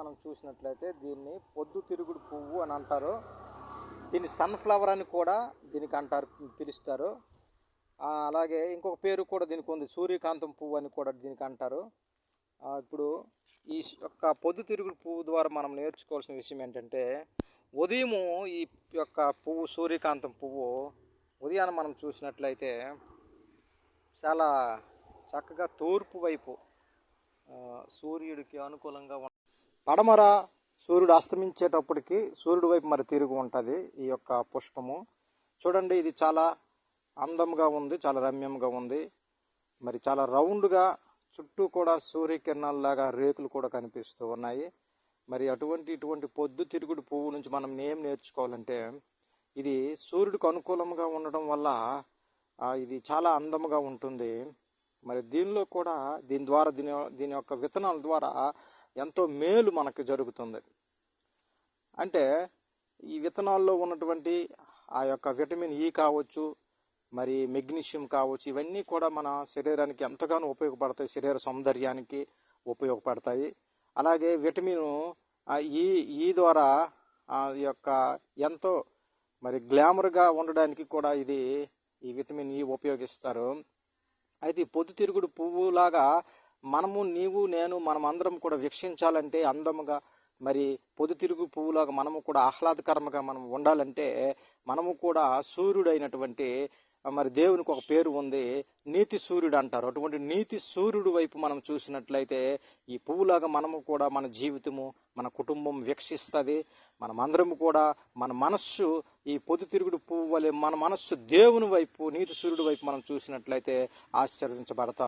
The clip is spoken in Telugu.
మనం చూసినట్లయితే దీన్ని పొద్దుతిరుగుడు పువ్వు అని అంటారు. దీన్ని సన్ఫ్లవర్ అని కూడా దీనికి అంటారు, పిలుస్తారు. అలాగే ఇంకొక పేరు కూడా దీనికి ఉంది, సూర్యకాంతం పువ్వు అని కూడా దీనికి అంటారు. ఇప్పుడు ఈ యొక్క పొద్దుతిరుగుడు పువ్వు ద్వారా మనం నేర్చుకోవాల్సిన విషయం ఏంటంటే, ఉదయము ఈ యొక్క పువ్వు సూర్యకాంతం పువ్వు ఉదయాన్ని మనం చూసినట్లయితే చాలా చక్కగా తూర్పు వైపు సూర్యుడికి అనుకూలంగా పడమర సూర్యుడు అస్తమించేటప్పటికి సూర్యుడి వైపు మరి తిరిగి ఉంటుంది ఈ యొక్క పుష్పము. చూడండి, ఇది చాలా అందంగా ఉంది, చాలా రమ్యంగా ఉంది. మరి చాలా రౌండ్గా చుట్టూ కూడా సూర్యకిరణాలలాగా రేకులు కూడా కనిపిస్తూ ఉన్నాయి. మరి ఇటువంటి పొద్దుతిరుగుడు పువ్వు నుంచి మనం ఏం నేర్చుకోవాలంటే, ఇది సూర్యుడికి అనుకూలంగా ఉండడం వల్ల ఇది చాలా అందంగా ఉంటుంది. మరి దీనిలో కూడా దీని యొక్క విత్తనాల ద్వారా ఎంతో మేలు మనకు జరుగుతుంది. అంటే ఈ విత్తనాల్లో ఉన్నటువంటి ఆ యొక్క విటమిన్ ఈ కావచ్చు, మరి మెగ్నీషియం కావచ్చు, ఇవన్నీ కూడా మన శరీరానికి ఎంతగానో ఉపయోగపడతాయి, శరీర సౌందర్యానికి ఉపయోగపడతాయి. అలాగే విటమిన్ ఈ ద్వారా ఈ యొక్క ఎంతో మరి గ్లామర్గా ఉండడానికి కూడా ఈ విటమిన్ ఈ ఉపయోగిస్తారు. అయితే ఈ పొద్దుతిరుగుడు పువ్వులాగా నీవు నేను మనమందరం కూడా వీక్షించాలంటే, అందముగా మరి పొద్దుతిరుగు పువ్వులాగా మనము కూడా ఆహ్లాదకరంగా మనం ఉండాలంటే, మనము కూడా సూర్యుడైనటువంటి మరి దేవునికి ఒక పేరు ఉంది, నీతి సూర్యుడు అంటారు. అటువంటి నీతి సూర్యుడు వైపు మనం చూసినట్లయితే ఈ పువ్వులాగా మనము కూడా మన జీవితము, మన కుటుంబం వీక్షిస్తుంది. మనమందరము కూడా మన మనస్సు ఈ పొద్దుతిరుగుడు పువ్వు వలె మన మనస్సు దేవుని వైపు, నీతి సూర్యుడి వైపు మనం చూసినట్లయితే ఆశీర్వదించబడతాం.